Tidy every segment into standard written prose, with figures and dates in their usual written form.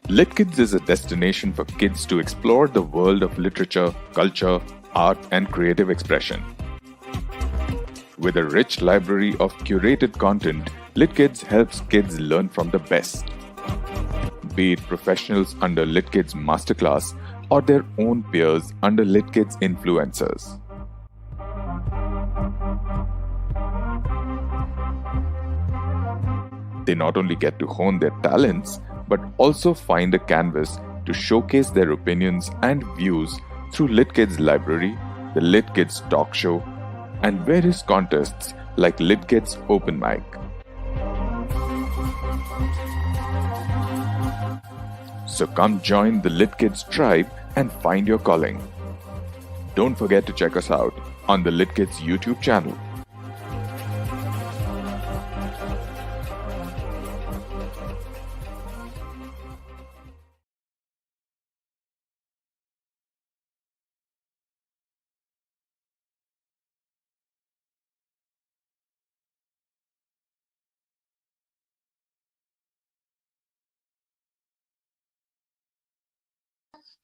LITKIDS is a destination for kids to explore the world of literature, culture, art, and creative expression. With a rich library of curated content, LITKIDS helps kids learn from the best. Be it professionals under LITKIDS Masterclass or their own peers under LITKIDS influencers. They not only get to hone their talents, but also find a canvas to showcase their opinions and views through LITKIDS Library, the LITKIDS Talk Show, and various contests like LITKIDS Open Mic. So come join the LITKIDS tribe and find your calling. Don't forget to check us out on the LITKIDS YouTube channel.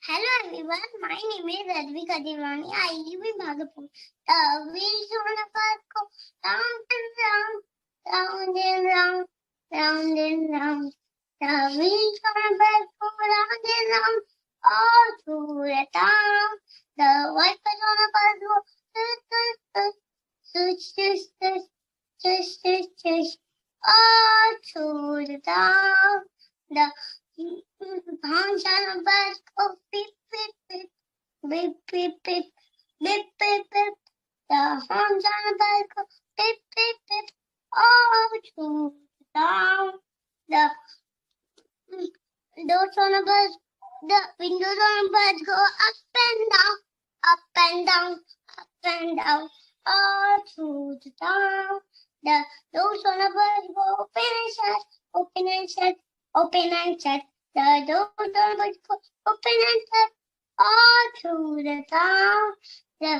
Hello everyone, my name is LITKIDS. I live in Bhagapur. The wheels on a bus go round and round, round and round, round and round. The wheels on a bus go round and round, all through the town. The wipers on a bus go swish, swish, swish, swish, swish, all through the town. The horns on a bus go beep, beep, beep, beep, beep, beep, beep, beep, beep. The horns on a bus go beep, beep, beep, all through the town. The doors on a bus, the windows on a bus go up and down, up and down, up and down, all through the town. The doors on a bus go open and shut, open and shut, open and shut. The doors on a bus go open and shut, all through the town. The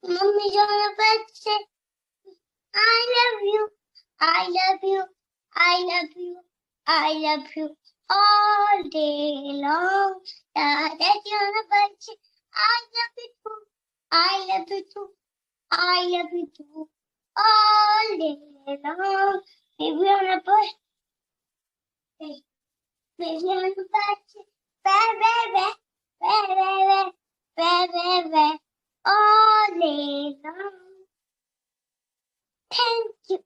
mummies on a bus say, I love you, I love you, I love you, I love you, all day long. The daddy on a bus say, I love you too, I love you too, I love you too, all day long. Baby on a bus, baby on a bus, where, all day long. Thank you.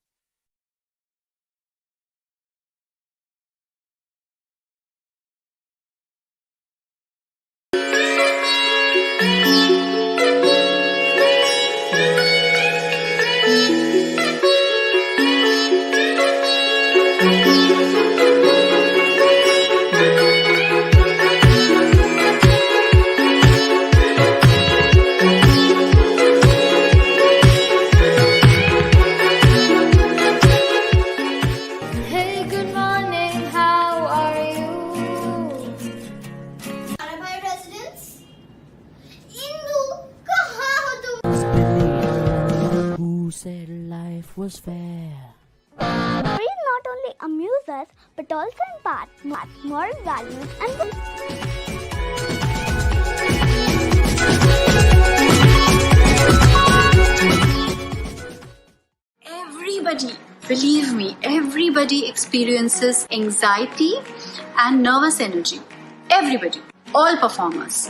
Said life was fair. Stories not only amuse us but also impart moral values and Everybody, believe me, everybody experiences anxiety and nervous energy. Everybody, all performers.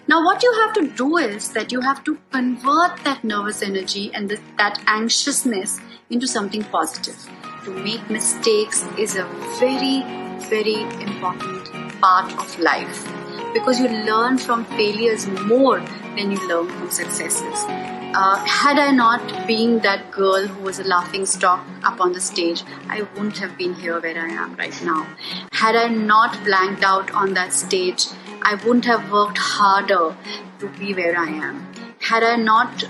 Now what you have to do is that you have to convert that nervous energy and that anxiousness into something positive. To make mistakes is a very, very important part of life because you learn from failures more than you learn from successes. Had I not been that girl who was a laughing stock up on the stage, I wouldn't have been here where I am right now. Had I not blanked out on that stage, I wouldn't have worked harder to be where I am. Had I not,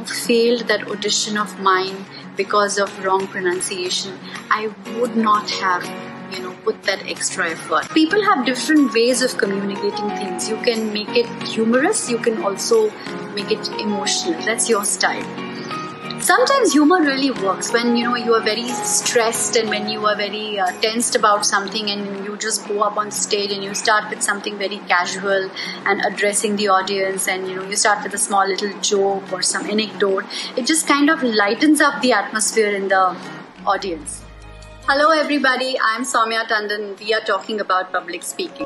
failed that audition of mine because of wrong pronunciation, I would not have, put that extra effort. People have different ways of communicating things. You can make it humorous, you can also make it emotional. That's your style. Sometimes humor really works when you are very stressed and when you are very tensed about something, and you just go up on stage and you start with something very casual and addressing the audience, and you start with a small little joke or some anecdote. It just kind of lightens up the atmosphere in the audience. Hello everybody, I'm Soumya Tandon. We are talking about public speaking.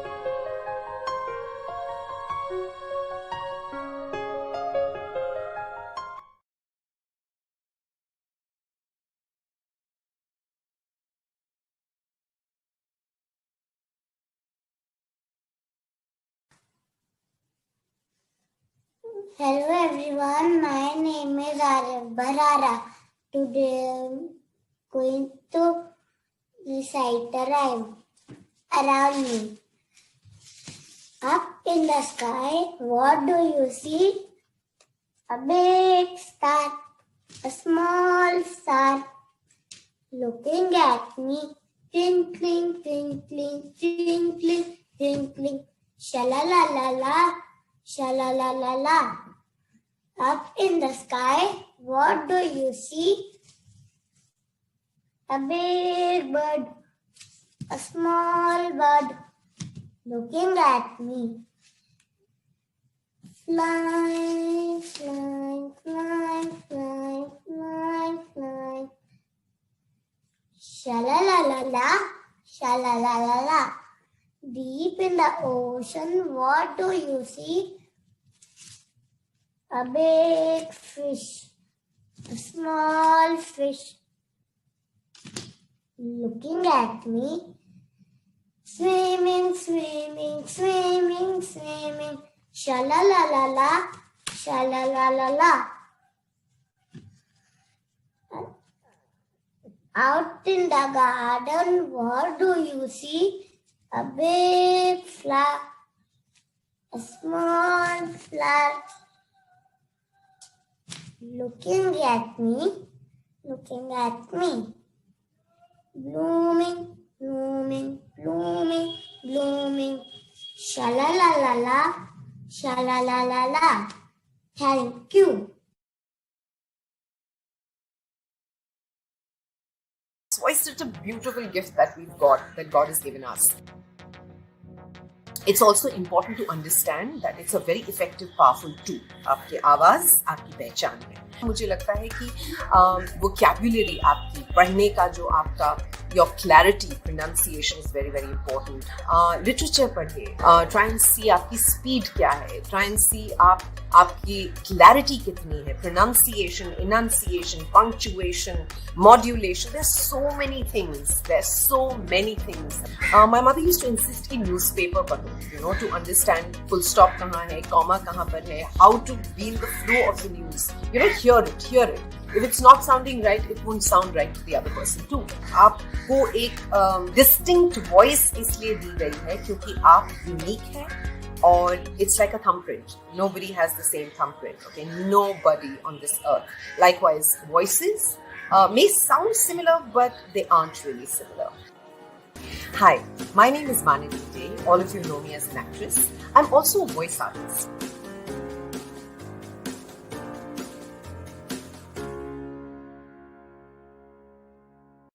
Hello everyone, my name is Arif Barara. Today I'm going to recite a rhyme. Around me. Up in the sky, what do you see? A big star, a small star, looking at me. Twinkling, twinkling, twinkling, twinkling. Sha-la-la-la-la, sha-la-la-la-la. Up in the sky, what do you see? A big bird, a small bird, looking at me. Flying, flying, flying, flying, flying, flying. Sha-la-la-la-la, sha-la-la-la-la. Deep in the ocean, what do you see? A big fish, a small fish, looking at me. Swimming, swimming, swimming, swimming. Sha-la-la-la-la, sha-la-la-la-la. Out in the garden, what do you see? A big flower, a small flower, looking at me, looking at me. Blooming, blooming, blooming, blooming. Sha-la-la-la-la, sha-la-la-la-la. Thank you. Voice is such a beautiful gift that we've got, that God has given us. It's also important to understand that it's a very effective, powerful tool. आपकी आवाज आपकी पहचान है. मुझे लगता है कि vocabulary आपकी पढ़ने का जो आपका your clarity, pronunciation is very very important. Literature पढ़िए. Try and see आपकी speed क्या है. Try and see आपकी clarity कितनी है. Pronunciation, enunciation, punctuation, modulation. There's so many things. My mother used to insist कि newspaper पढ़ो, to understand full stop कहाँ है, comma कहाँ पर है, how to be in the flow of the news. Hear it. If it's not sounding right, it won't sound right to the other person too. आपको एक distinct voice इसलिए दी गई है क्योंकि आप unique हैं और it's like a thumbprint. Nobody has the same thumbprint. Okay, nobody on this earth. Likewise, voices may sound similar, but they aren't really similar. Hi, my name is Manini Day. All of you know me as an actress. I'm also a voice artist.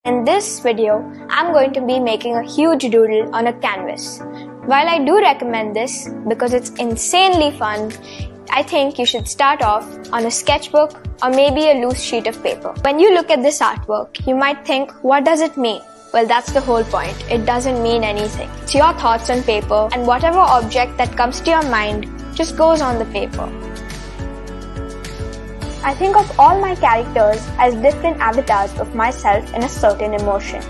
In this video, I'm going to be making a huge doodle on a canvas. While I do recommend this because it's insanely fun, I think you should start off on a sketchbook or maybe a loose sheet of paper. When you look at this artwork, you might think, what does it mean? Well, that's the whole point. It doesn't mean anything. It's your thoughts on paper, and whatever object that comes to your mind just goes on the paper. I think of all my characters as different avatars of myself in a certain emotion.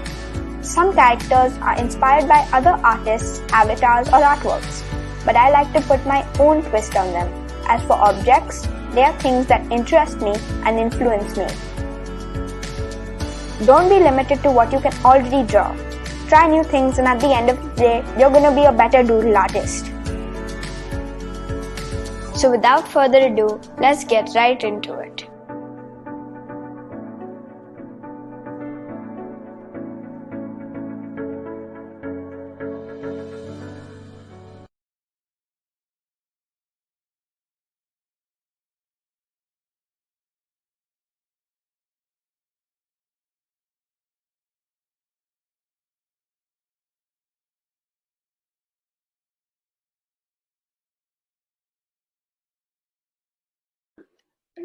Some characters are inspired by other artists' avatars or artworks, but I like to put my own twist on them. As for objects, they are things that interest me and influence me. Don't be limited to what you can already draw. Try new things, and at the end of the day, you're going to be a better doodle artist. So without further ado, let's get right into it.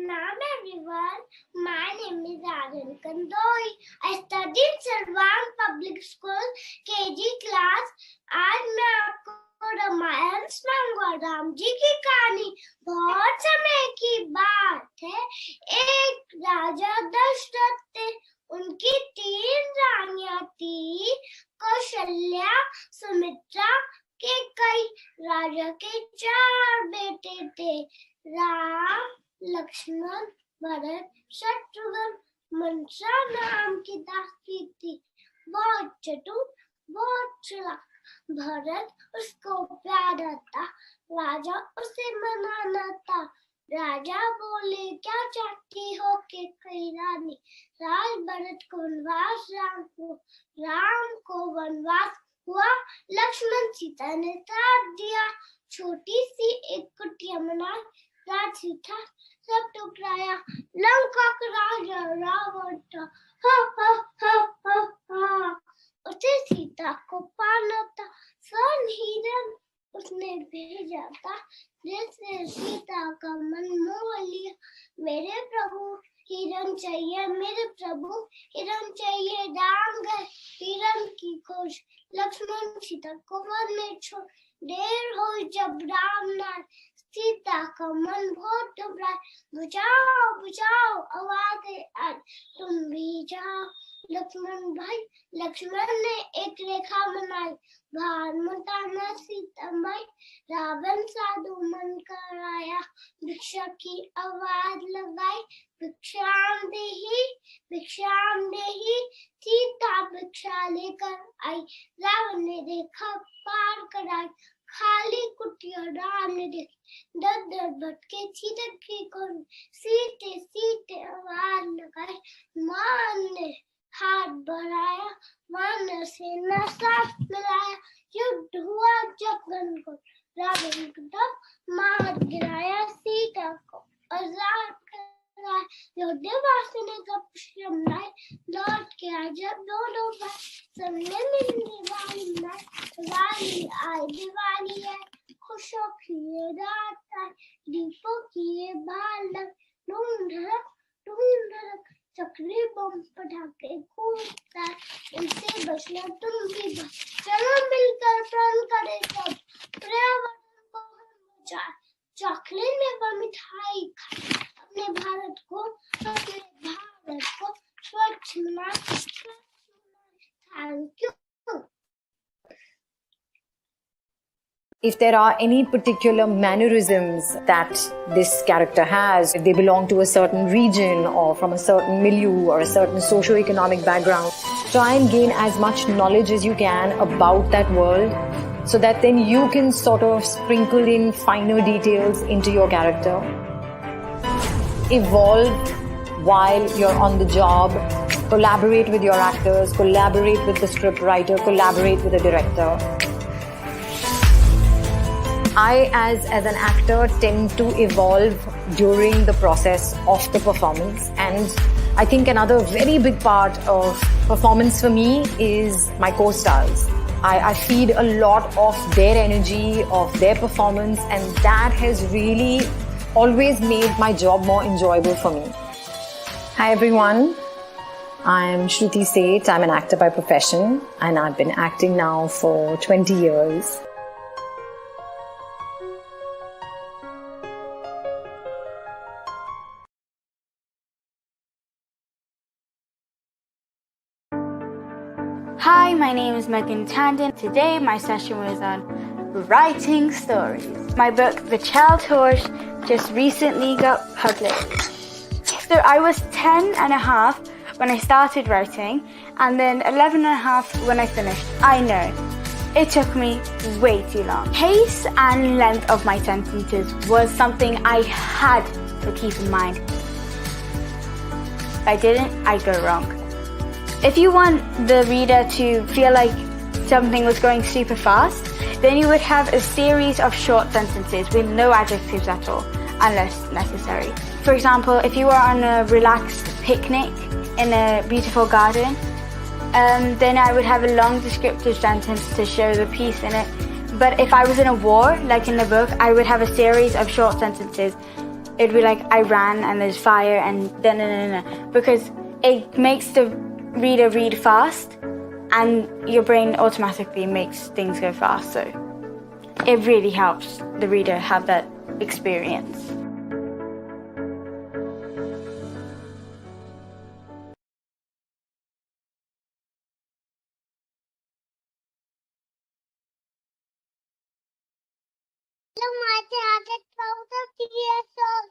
Pranam everyone, my name is Aryan Kandoi. I study in Sarwan Public School, KG class. आज मैं आपको रामायण सुनाऊंगा। राम जी की कहानी बहुत समय की बात है। एक राजा दशरथ थे, उनकी 3 रानियां थी, कौशल्या, सुमित्रा, केकई। राजा के 4 बेटे थे, राम, लक्ष्मण, भरत, शत्रुघ्न। मनसा नाम की दासी थी, बहुत चतुर, बहुत चालाक। भरत उसको प्यारा था, राजा उसे मनाना था। राजा बोले, क्या चाहती हो कि कई रानी? राज भरत को वनवास, राम को वनवास हुआ। लक्ष्मण सीता ने साथ दिया, छोटी सी एक कुटिया बनाई, राज सीता सब टुकराया। लंका का राजा रावण था, हा हा हा हा हा, उसे सीता को पाना था। सन हिरण उसने भेजा था, जिससे सीता का मन मोह लिया। मेरे प्रभु हिरण चाहिए, मेरे प्रभु हिरण चाहिए। राम गए हिरण की खोज, लक्ष्मण सीता को वन में छोड़। देर हुई जब राम नाय, सीता का मन बहुत घबराए। बुझाओ बुझाओ आवाज़ें आज, तुम भी जाओ। लक्ष्मण भाई, लक्ष्मण ने एक रेखा बनाई, भार मुटाना सीता माई। रावण साधु मन कराया, भिक्षा की आवाज लगाई। भिक्षाम देही, सीता भिक्षा लेकर आई। रावण ने रेखा पार कराई, खाली कुटिया राम ने देखी। दर दर भटके सीता की खोज, सीते सीते आवाज लगाई। मान ने हाथ बढ़ाया, वानर सेना साथ मिलाया। युद्ध हुआ जब घनघोर, रावण को मार गिराया। सीता को आजाद कराया, अयोध्यावासी ने कब श्रम लाए। लौट के आ जब दोनों भाई, सबने मिल दिवाली मनाई। दिवाली आई दिवाली है, खुशों की ये रात है। दीपों की ये बालक, ढूंढ चक्री बम पटाखे कूदता है। इनसे बचना तुम भी बच, चलो मिलकर प्रण करें सब, पर्यावरण को हम बचाए। चॉकलेट में वो मिठाई खाए, अपने भारत को स्वच्छ बनाए। Thank you. If there are any particular mannerisms that this character has, if they belong to a certain region or from a certain milieu or a certain socio-economic background, try and gain as much knowledge as you can about that world so that then you can sort of sprinkle in finer details into your character. Evolve while you're on the job, collaborate with your actors, collaborate with the script writer, collaborate with the director. I, as an actor, tend to evolve during the process of the performance, and I think another very big part of performance for me is my co-stars. I feed a lot of their energy, of their performance, and that has really always made my job more enjoyable for me. Hi everyone, I'm Shruti Seth. I'm an actor by profession, and I've been acting now for 20 years. Hi, my name is Megan Tandon. Today my session was on writing stories. My book, The Child Horse, just recently got published. So I was 10 and a half when I started writing, and then 11 and a half when I finished. I know, it took me way too long. Pace and length of my sentences was something I had to keep in mind. If I didn't, I'd go wrong. If you want the reader to feel like something was going super fast, then you would have a series of short sentences with no adjectives at all, unless necessary. For example, if you were on a relaxed picnic in a beautiful garden, then I would have a long descriptive sentence to show the peace in it. But if I was in a war, like in the book, I would have a series of short sentences it'd be like I ran and there's fire and then because it makes the reader read fast and your brain automatically makes things go fast. So it really helps the reader have that experience. माझे आदत powder creation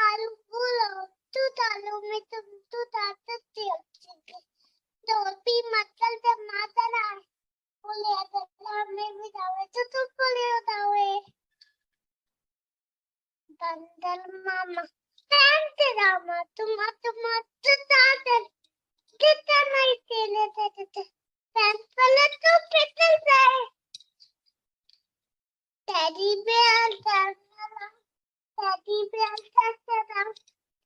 आलू बोलो तू तालू में तू ताते तो भी मतलब जब माता ना बोले अगर मैं भी जावे तो बोले जावे बंदर मामा पैंट रामा तुम ताते कितना नहीं तेले थे पैंट पहले तो पिटल जाए Teddy bear, teddy bear,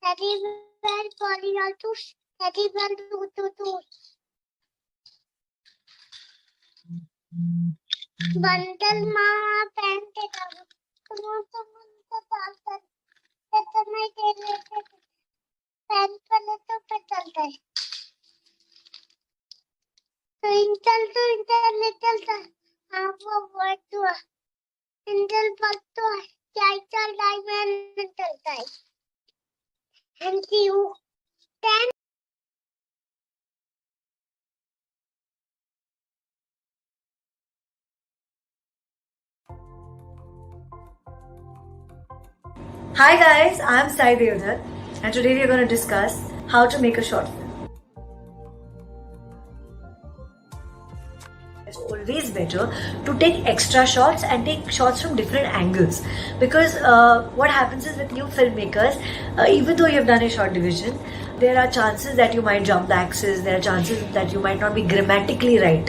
teddy bear, polyaltus, teddy bear, tutu. Bundle mama pant it. मैं तेरे पैन पर तो पिटलता है तो इंटल था हाँ वो वर्ड हुआ इंटल पर तो टाइटल डायमंड चलता है thank you ten Hi guys, I am Sai Devdar and today we are going to discuss how to make a short film. It's always better to take extra shots and take shots from different angles because what happens is with new filmmakers, even though you have done a short division, there are chances that you might jump the axis, there are chances that you might not be grammatically right.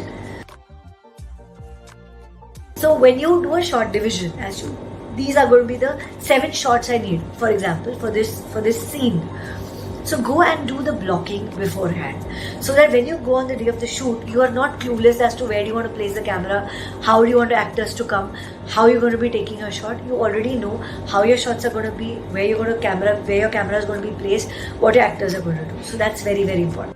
So when you do a short division, these are going to be the 7 shots I need, for example, for this scene. So go and do the blocking beforehand, so that when you go on the day of the shoot, you are not clueless as to where do you want to place the camera, how do you want the actors to come, how you're going to be taking a shot. You already know how your shots are going to be, where your camera is going to be placed, what your actors are going to do. So that's very, very important.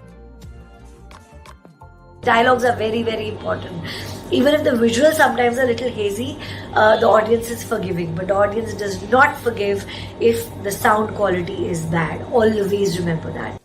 Dialogues are very, very important. Even if the visuals sometimes are a little hazy, the audience is forgiving. But the audience does not forgive if the sound quality is bad. Always remember that.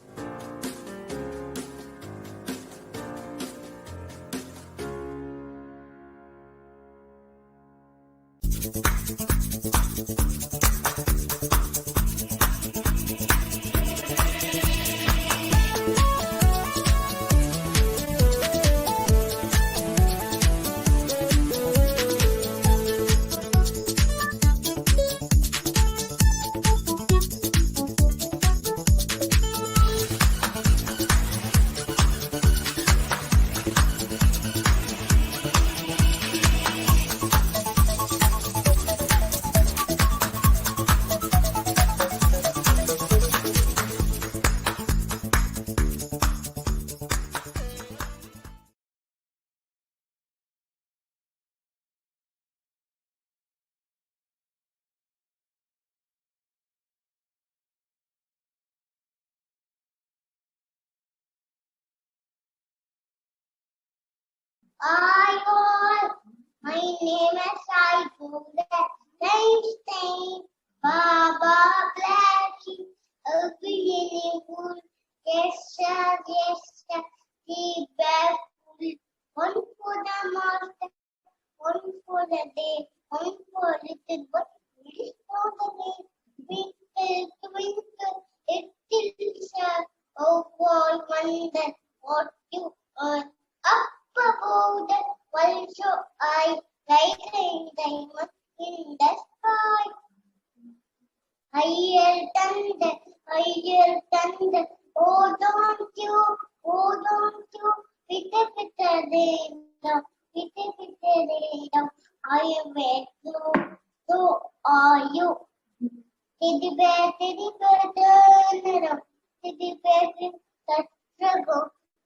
Hi all, my name is Saiful. Einstein, Baba Blackie, a beautiful, yes sir, the best. One for the master, one for the day, one for little but this for the day. Twinkle, little star, oh boy, wonder what you are up above the world, so I like a diamond in the sky. Higher thunder, oh don't you, pitta rain, I am wet, so are you. Teddy bear, turn around, teddy bear, touch the go.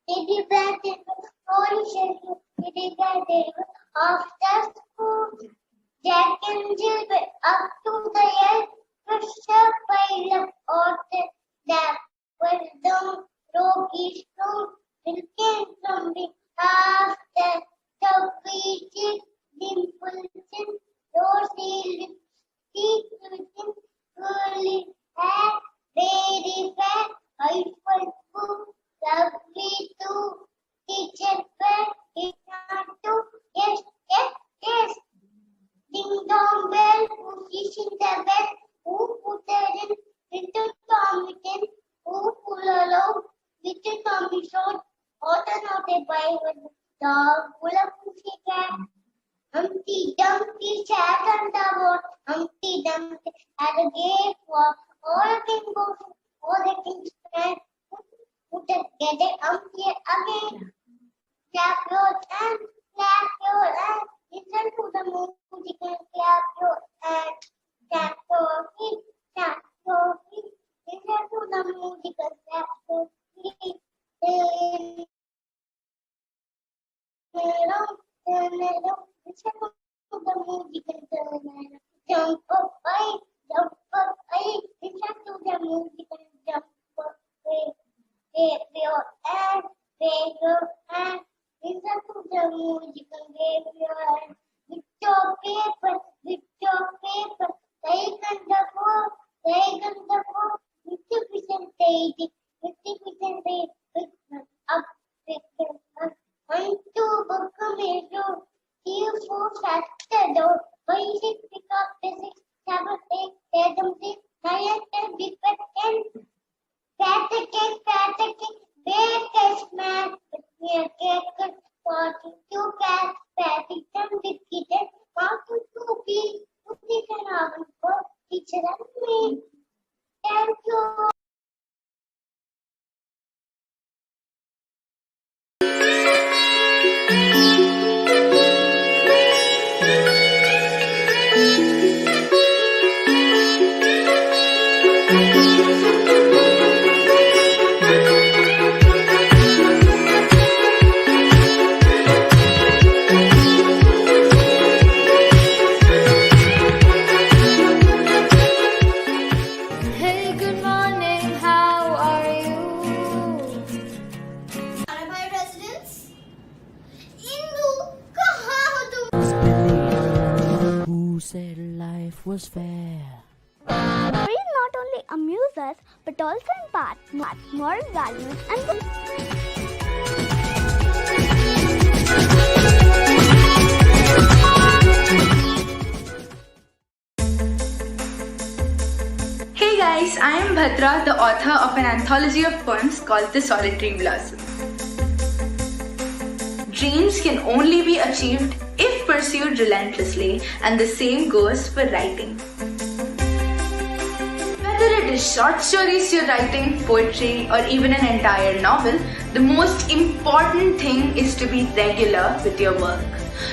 Teddy bear, teddy bear, after school. Jack and Jill were up to the air. Pressure pile up water. That was down. Rocky stone. Will came from the after. The beaches. Dimple chin. Rosy lips. Teeth within. Curly hair. Very fair. Eyes were blue. Lovely too. Teacher fair. It's not too. Yes, yes, yes. Ding dong bell, who is in the bell? Who put her in? Little Tommy tin. Who pull her out? Little Tommy short. What not a Bible? Dog pull a pussy cat. Humpty Dumpty sat on the board. Humpty Dumpty had a gay for all king goes, all the king's friends. Put together Humpty again. Clap your hands, clap your hands. Listen to the music and clap your hands. Clap your feet, clap your feet. Listen to the music and clap your feet. Turn around, turn around. Listen to the music and turn around. Jump up high, jump up high. Listen to the music and jump up high. Wave your hand, wave your hand. Listen to the music and wave your hand. With your paper, take on the floor, take on the floor. 50% take it, 50% take it, up, take it, up. 1, 2, book a mirror, 3, 4, shut the door. 5, 6, pick up the 6, 7, 8, 7, 6, 9, 10, big 10. Pat the cake, bake a smash, with me a cake, 42 cats, patty, some biscuits, 2 peas, 2 fish and oven for teacher and me. Thank you. Hey, good morning, how are you? Are my residents? Indu, kahan ho tum? Who said life was fair? Stories not only amuse us but also impart moral values and Hey guys, I am Bhadra, the author of an anthology of poems called The Solitary Blossom. Dreams can only be achieved if pursued relentlessly, and the same goes for writing. Whether it is short stories you're writing, poetry, or even an entire novel, the most important thing is to be regular with your work.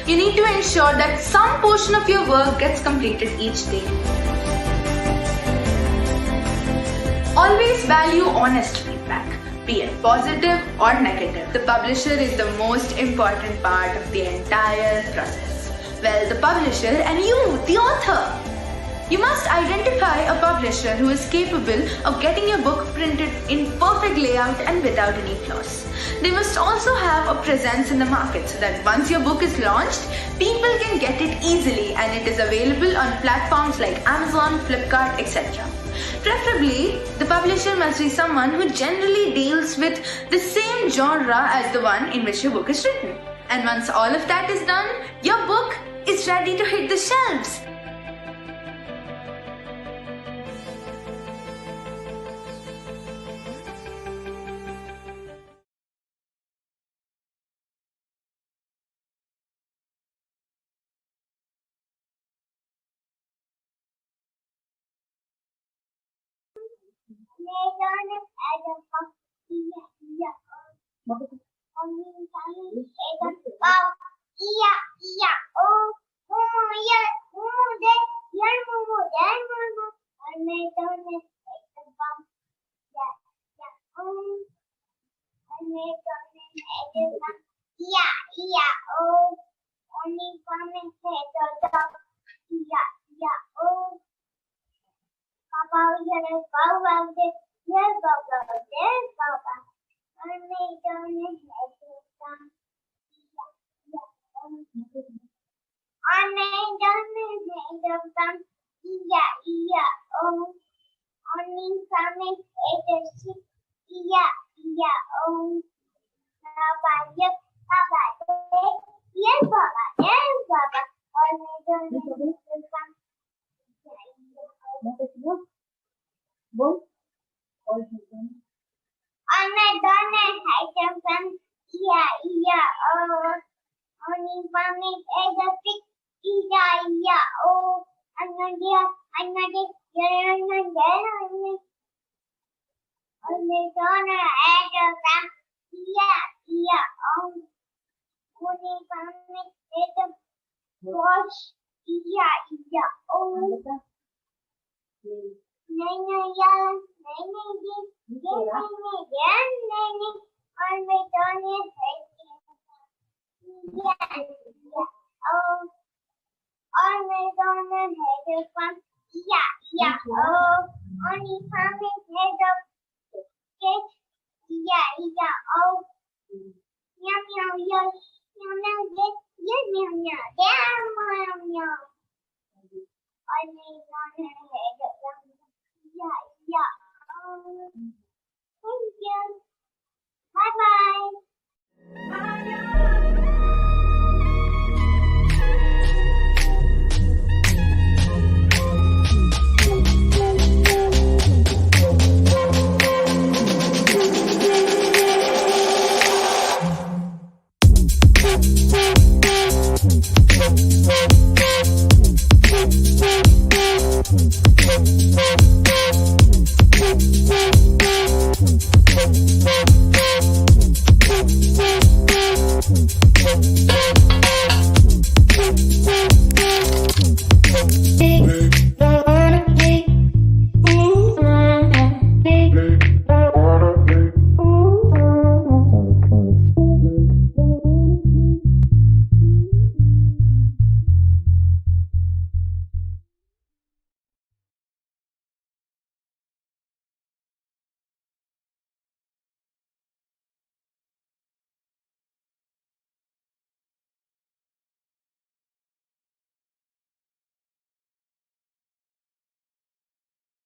You need to ensure that some portion of your work gets completed each day. Always value honest feedback, be it positive or negative. The publisher is the most important part of the entire process. Well, the publisher and you, the author. You must identify a publisher who is capable of getting your book printed in perfect layout and without any flaws. They must also have a presence in the market so that once your book is launched, people can get it easily and it is available on platforms like Amazon, Flipkart, etc. Preferably, the publisher must be someone who generally deals with the same genre as the one in which your book is written. And once all of that is done, your book is ready to hit the shelves. oh. Papa, yes, Baba, yes, Baba, yes, Baba. I made on the head of some. I made on the head of some. Oh. Only coming at the ship. Oh. Baba, yes, Baba, yes, Baba, yes, Baba. I made on the head of some. On a donut item from oh. Only from it as a fix, oh. I'm not there, on a donut item from oh. Only from it as a wash, oh. Thank you. Bye-bye. Thank you.